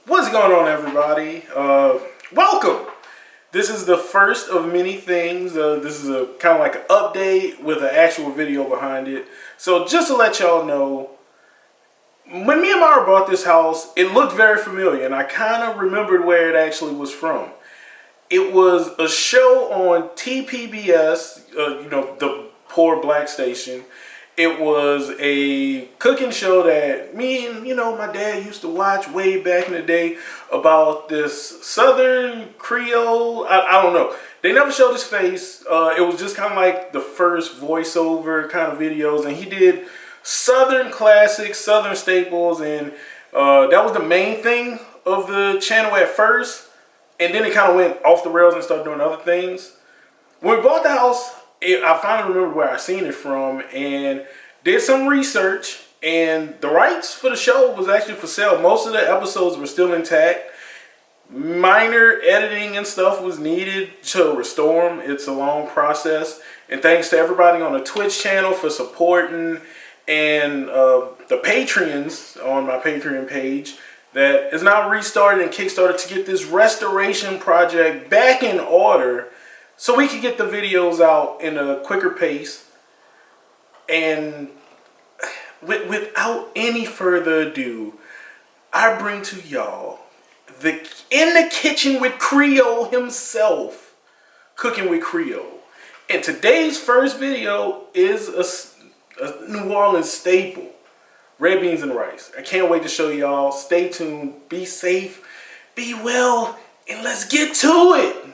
What's going on, everybody? Welcome. This is the first of many things. This is a kind of like an update with an actual video behind it. So just to let y'all know, when me and Mara bought this house, it looked very familiar, and I kind of remembered where it actually was from. It was a show on TPBS, the poor black station. It was a cooking show that me and, my dad used to watch way back in the day about this Southern Creole. I don't know. They never showed his face. It was just kind of like the first voiceover kind of videos. And he did Southern classics, Southern staples. And that was the main thing of the channel at first. And then it kind of went off the rails and started doing other things. When we bought the house, I finally remembered where I seen it from and did some research, and the rights for the show was actually for sale. Most of the episodes were still intact. Minor editing and stuff was needed to restore them. It's a long process, and thanks to everybody on the Twitch channel for supporting, and the Patreons on my Patreon page that is now restarted and kickstarted to get this restoration project back in order, so we could get the videos out in a quicker pace. And without any further ado, I bring to y'all In the Kitchen with Creo himself, Cooking with Creo. And today's first video is a New Orleans staple, red beans and rice. I can't wait to show y'all. Stay tuned, be safe, be well, and let's get to it.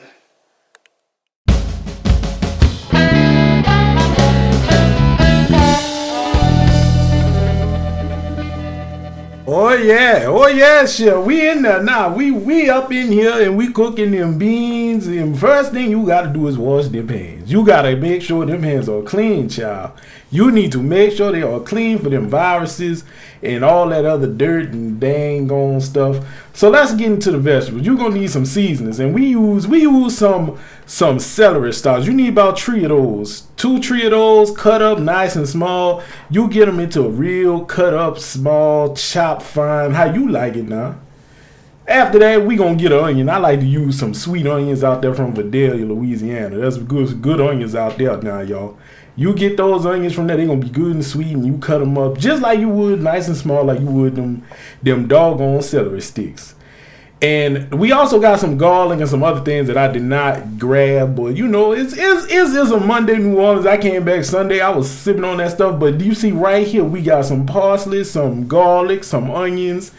Oh yeah, sure. We in there now. We up in here and we cooking them beans. And first thing you gotta do is wash them hands. You gotta make sure them hands are clean, child. You need to make sure they are clean for them viruses and all that other dirt and dang on stuff. So let's get into the vegetables. You're gonna need some seasonings, and we use some celery stalks. You need about 3 of those. 2, 3 of those cut up nice and small. You get them into a real cut up, small, chopped fine, how you like it now. After that, we gonna get an onion. I like to use some sweet onions out there from Vidalia, Louisiana. That's good onions out there now, y'all. You get those onions from there, they're gonna be good and sweet, and you cut them up just like you would, nice and small, like you would them doggone celery sticks. And we also got some garlic and some other things that I did not grab, but it's a Monday New Orleans. I came back Sunday, I was sipping on that stuff, but do you see right here, we got some parsley, some garlic, some onions,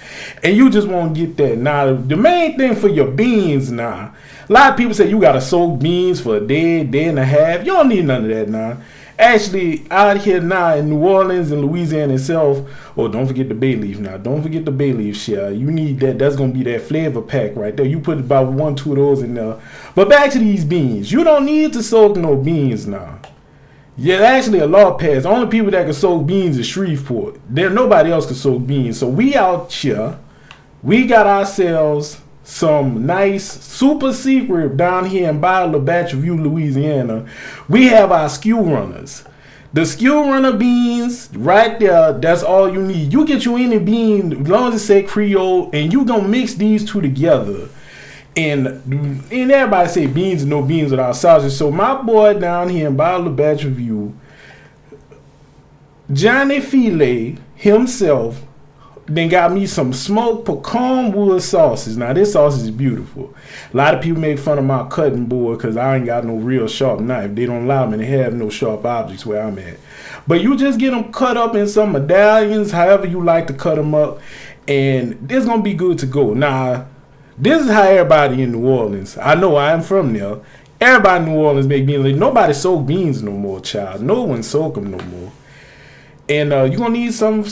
and you just want to get that. Now, the main thing for your beans now, a lot of people say you got to soak beans for a day and a half. You don't need none of that now. Actually, out here now in New Orleans and Louisiana itself, don't forget the bay leaf now. Don't forget the bay leaf shit. You need that. That's going to be that flavor pack right there. You put about 1, 2 of those in there. But back to these beans. You don't need to soak no beans now. Yeah, actually a law passed. The only people that can soak beans is Shreveport. Nobody else can soak beans. So we out here. We got ourselves some nice super secret down here in Bayou View, Louisiana. We have our skew runners. The skew runner beans right there, that's all you need. You get you any bean, as long as it say Creole, and you gonna mix these two together. And everybody say beans and no beans without sausage. So my boy down here in Bayou View, Johnny Filet himself, then got me some smoked pecan wood sausage. Now this sausage is beautiful. A lot of people make fun of my cutting board because I ain't got no real sharp knife. They don't allow me to have no sharp objects where I'm at. But you just get them cut up in some medallions, however you like to cut them up, and it's gonna be good to go. Now, this is how everybody in New Orleans, I know I am from there, everybody in New Orleans make beans. Like, nobody soak beans no more, child. No one soak them no more. And you're going to need some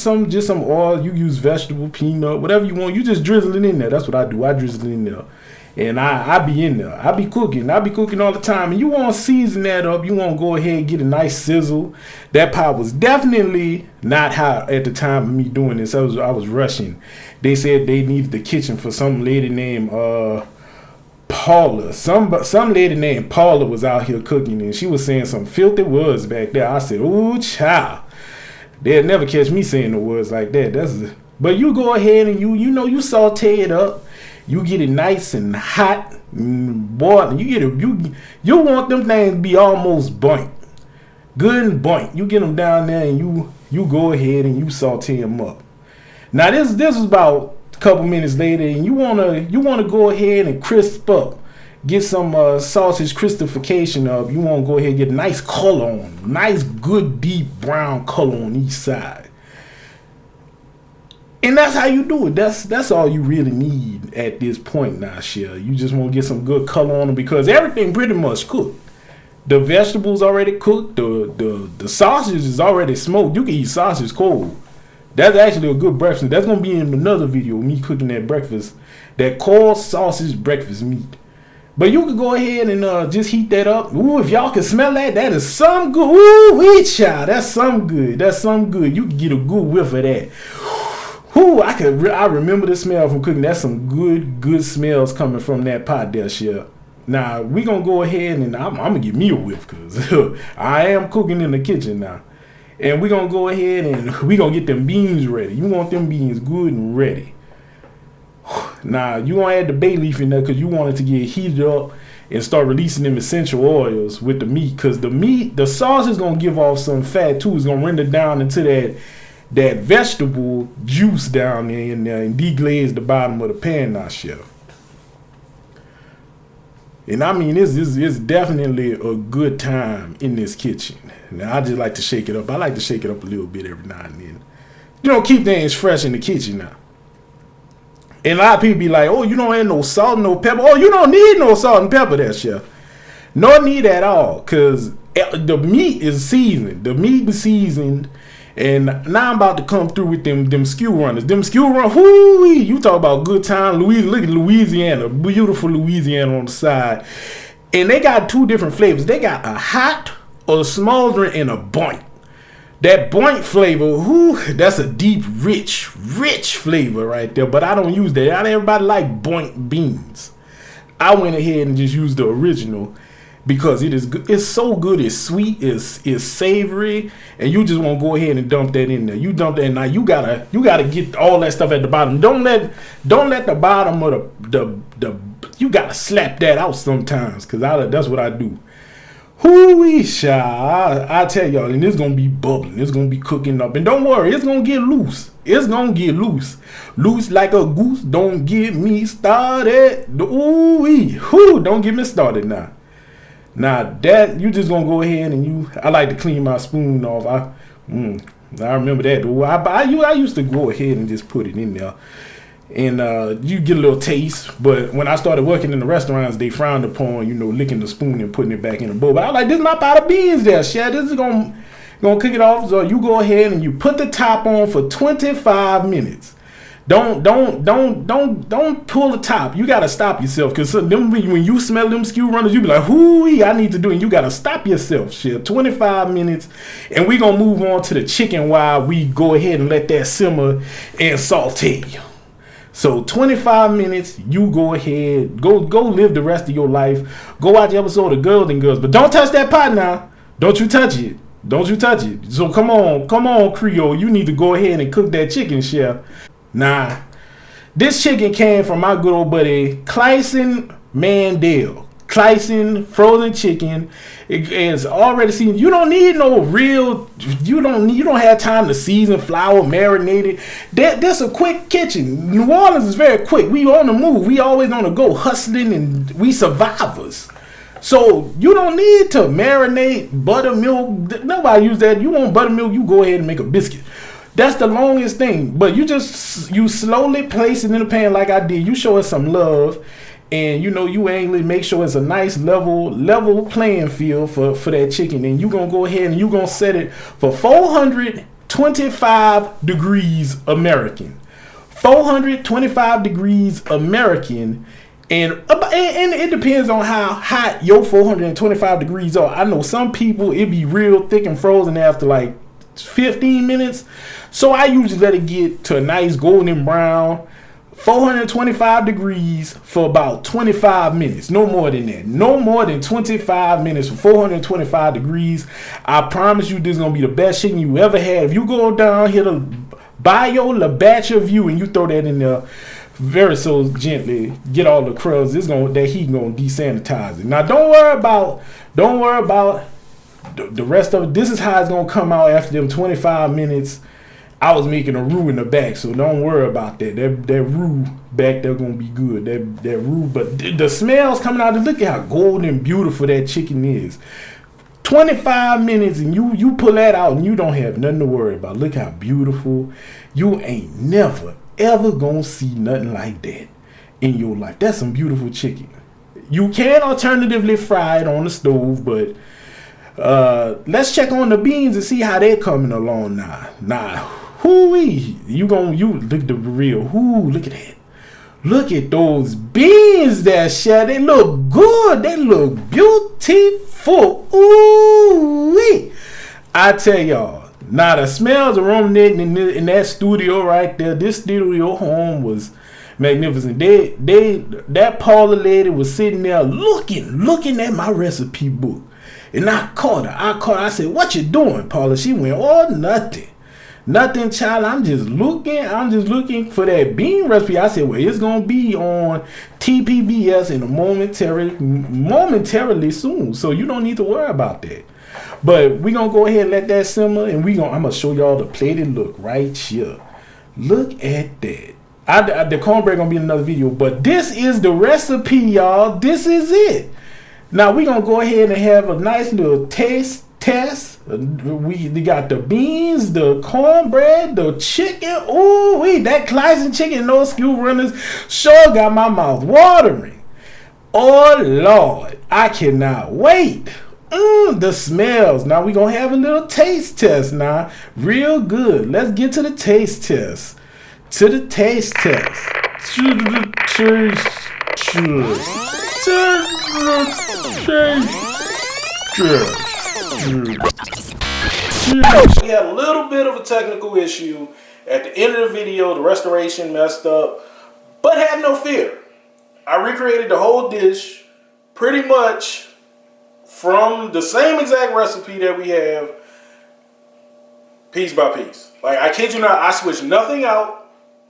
oil. You use vegetable, peanut, whatever you want. You just drizzle it in there. That's what I do. I drizzle it in there. And I be in there. I be cooking all the time. And you want to season that up. You want to go ahead and get a nice sizzle. That pot was definitely not hot at the time of me doing this. I was rushing. They said they needed the kitchen for some lady named Paula. Some lady named Paula was out here cooking. And she was saying some filthy words back there. I said, ooh, child. They'll never catch me saying the words like that. But you go ahead and you saute it up. You get it nice and hot, boiling. You want them things to be almost burnt, good and burnt. You get them down there and you go ahead and you saute them up. Now this is about a couple minutes later, and you wanna go ahead and crisp up. Get some sausage crispification up. You want to go ahead and get a nice color on, nice good deep brown color on each side. And that's how you do it. That's all you really need at this point now, Shell. You just want to get some good color on them because everything pretty much cooked. The vegetables already cooked. The sausage is already smoked. You can eat sausage cold. That's actually a good breakfast. That's gonna be in another video. Me cooking that breakfast, that cold sausage breakfast meat. But you can go ahead and just heat that up. Ooh, if y'all can smell that, that is some good. Ooh, child, that's some good. That's some good. You can get a good whiff of that. Ooh, I remember the smell from cooking. That's some good smells coming from that pot there, Shell. Now we gonna go ahead and I'm gonna give me a whiff because I am cooking in the kitchen now. And we gonna go ahead and we gonna get them beans ready. You want them beans good and ready. Now you gonna add the bay leaf in there because you want it to get heated up and start releasing them essential oils with the meat. Because the sauce is gonna give off some fat too. It's gonna render down into that vegetable juice down there in there and deglaze the bottom of the pan now, Shell. And I mean, it's definitely a good time in this kitchen. Now I just like to shake it up. I like to shake it up a little bit every now and then. Keep things fresh in the kitchen now. And a lot of people be like, oh, you don't add no salt, no pepper. Oh, you don't need no salt and pepper there, Chef. No need at all, because the meat is seasoned. The meat is seasoned. And now I'm about to come through with them skew runners. Them skew runners, whoo-wee, you talk about good time. Look at Louisiana, beautiful Louisiana on the side. And they got two different flavors. They got a hot, a smoldering, and a burnt. That burnt flavor, that's a deep, rich flavor right there. But I don't use that. Not everybody like burnt beans. I went ahead and just used the original because it is good. It's so good. It's sweet. It's savory, and you just want to go ahead and dump that in there. You dump that in. Now you gotta get all that stuff at the bottom. Don't let the bottom of the you gotta slap that out sometimes because that's what I do. Hoo-wee, I tell y'all, and it's gonna be bubbling, it's gonna be cooking up, and don't worry, it's gonna get loose. It's gonna get loose like a goose. Don't get me started. Ooh-wee, don't get me started now. Now that you just gonna go ahead and I like to clean my spoon off. I remember that. I used to go ahead and just put it in there. And you get a little taste, but when I started working in the restaurants, they frowned upon, licking the spoon and putting it back in the bowl. But I was like, this is my pot of beans there, Chef. This is gonna cook it off. So you go ahead and you put the top on for 25 minutes. Don't pull the top. You gotta stop yourself, because when you smell them skew runners, you be like, hoo-wee, I need to do it. And you gotta stop yourself, Chef. 25 minutes, and we gonna move on to the chicken while we go ahead and let that simmer and saute. So 25 minutes, you go ahead, go live the rest of your life. Go watch the episode of Golden Girls, but don't touch that pot now. Don't you touch it. Don't you touch it. So come on, Creo. You need to go ahead and cook that chicken, Chef. Nah, this chicken came from my good old buddy, Clyson Mandel. Clyson frozen chicken. It's already seasoned. You don't need no real. You don't have time to season, flour, marinate it. That's a quick kitchen. New Orleans is very quick. We on the move. We always on the go, hustling, and we survivors. So you don't need to marinate buttermilk. Nobody use that. You want buttermilk? You go ahead and make a biscuit. That's the longest thing. But you slowly place it in the pan like I did. You show it some love. And you angle it, make sure it's a nice level playing field for that chicken. And you're gonna go ahead and you're gonna set it for 425 degrees American. 425 degrees American. And it depends on how hot your 425 degrees are. I know some people, it be real thick and frozen after like 15 minutes. So I usually let it get to a nice golden brown. 425 degrees for about 25 minutes. No more than that. No more than 25 minutes for 425 degrees. I promise you this is going to be the best chicken you ever had. If you go down, hit a Biola batch of you, and you throw that in there very so gently, get all the crumbs. That heat gonna desanitize it. Now don't worry about the rest of it. This is how it's gonna come out after them 25 minutes. I was making a roux in the back, so don't worry about that. That roux back there gonna be good. That roux, but the smells coming out. Look at how golden and beautiful that chicken is. 25 minutes and you pull that out and you don't have nothing to worry about. Look how beautiful. You ain't never ever gonna see nothing like that in your life. That's some beautiful chicken. You can alternatively fry it on the stove, but let's check on the beans and see how they're coming along now. Hoo-wee. You look at the real. Look at that. Look at those beans there, Chef. They look good. They look beautiful. Ooh-wee. I tell y'all. Now the smells are ruminating in that studio right there. This studio home was magnificent. That Paula lady was sitting there looking at my recipe book. And I caught her. I said, "What you doing, Paula?" She went, "Oh, nothing. Nothing, child. I'm just looking for that bean recipe." I said, "Well, it's gonna be on TPBS in a momentarily soon. So you don't need to worry about that." But we're gonna go ahead and let that simmer, and I'm gonna show y'all the plated look right here. Look at that. The cornbread gonna be in another video, but this is the recipe, y'all. This is it. Now we're gonna go ahead and have a nice little taste test. We got the beans, the cornbread, the chicken. Ooh, that Clayson chicken, those skill runners sure got my mouth watering. Oh Lord, I cannot wait. The smells. Now we're gonna have a little taste test now. Real good. Let's get to the taste test. To the taste test. To the taste test. We had a little bit of a technical issue at the end of the video. The restoration messed up, but have no fear. I recreated the whole dish pretty much from the same exact recipe that we have, piece by piece. Like, I kid you not, I switched nothing out.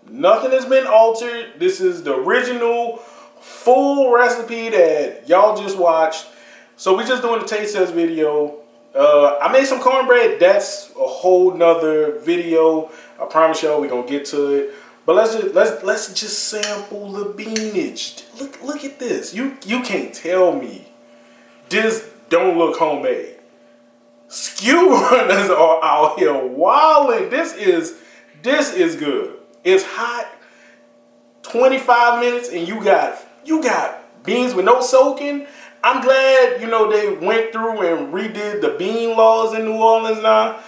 Nothing has been altered. This is the original full recipe that y'all just watched. So we're just doing the taste test video. I made some cornbread. That's a whole nother video. I promise y'all we're gonna get to it. But let's just sample the beanage. Look at this. You can't tell me this don't look homemade. Skew runners are out here wilding. This is good. It's hot. 25 minutes and you got beans with no soaking. I'm glad, they went through and redid the bean laws in New Orleans now,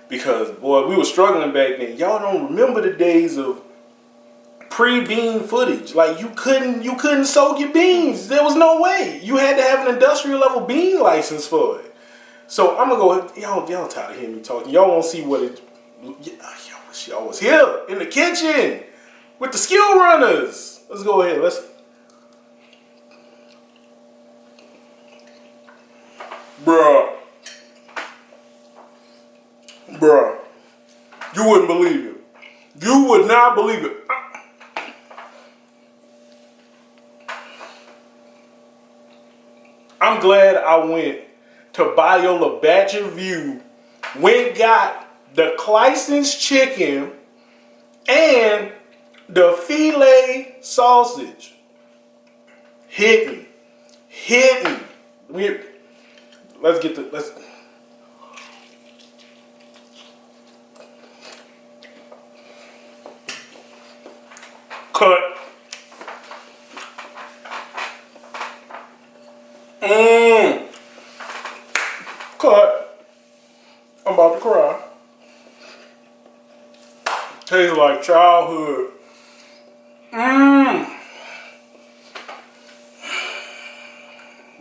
because boy, we were struggling back then. Y'all don't remember the days of pre-bean footage. Like, you couldn't soak your beans. There was no way. You had to have an industrial level bean license for it. So I'm gonna go. Y'all tired of hearing me talking. Y'all want to see what it? Y'all was here in the kitchen with the skill runners. Let's go ahead. Bruh, you wouldn't believe it. You would not believe it. I'm glad I went to Biola Batch of View, got the Clyson's chicken and the filet sausage. Hitting. Let's cut. Cut. I'm about to cry. Tastes like childhood.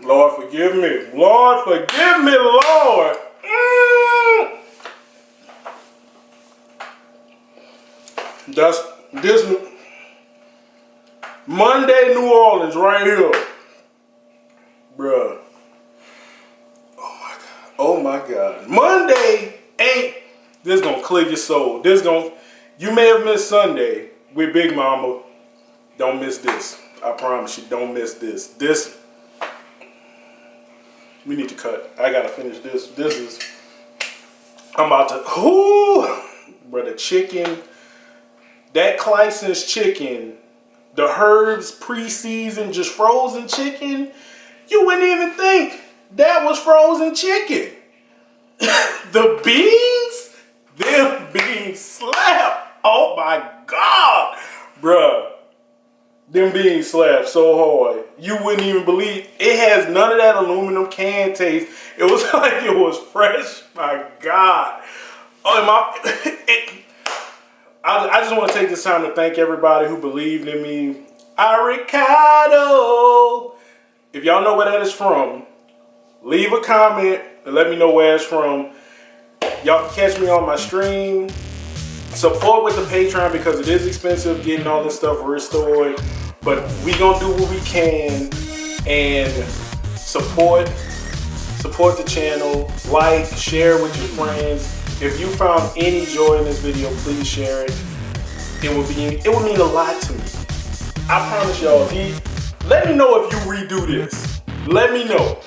Lord forgive me. Lord forgive me, Lord. That's this Monday New Orleans right here. Bruh. Oh my God. Monday ain't this gonna clear your soul. You may have missed Sunday with Big Mama. Don't miss this. I promise you, don't miss this. This, we need to cut. I gotta finish this. This is, I'm about to, bro, the chicken, that Clyson's chicken, the Herbs pre-seasoned, just frozen chicken, you wouldn't even think that was frozen chicken. The beans, them beans slap. Oh my God, bruh. Them beans slap so hard. You wouldn't even believe. It has none of that aluminum can taste. It was like it was fresh. My God. Oh, I just want to take this time to thank everybody who believed in me. Ricardo. If y'all know where that is from, leave a comment and let me know where it's from. Y'all can catch me on my stream. Support with the Patreon because it is expensive getting all this stuff restored. But we gonna do what we can and support the channel. Like, share with your friends. If you found any joy in this video, please share it. It would mean a lot to me. I promise y'all. Let me know if you redo this. Let me know.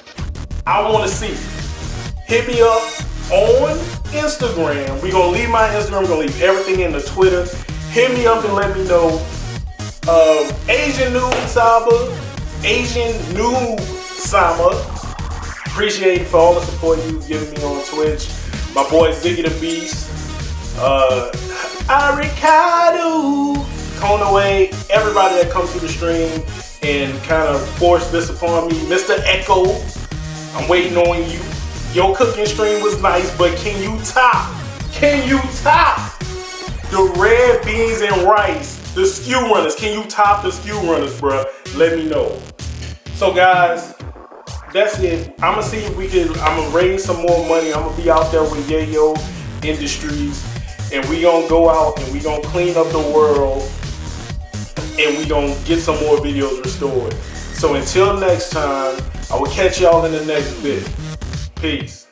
I want to see. Hit me up on Instagram. We're going to leave my Instagram. We're going to leave everything in the Twitter. Hit me up and let me know. Asian Noob Sama. Appreciate it for all the support you've given me on Twitch. My boy Ziggy the Beast. Ricardo. Conaway. Everybody that comes through the stream and kind of forced this upon me. Mr. Echo. I'm waiting on you. Your cooking stream was nice, but can you top the red beans and rice, the skew runners? Can you top the skew runners, bruh? Let me know. So guys, that's it. I'm gonna see if I'm gonna raise some more money. I'm gonna be out there with Yayo Industries, and we gonna go out and we gonna clean up the world, and we gonna get some more videos restored. So until next time, I will catch y'all in the next bit. Peace.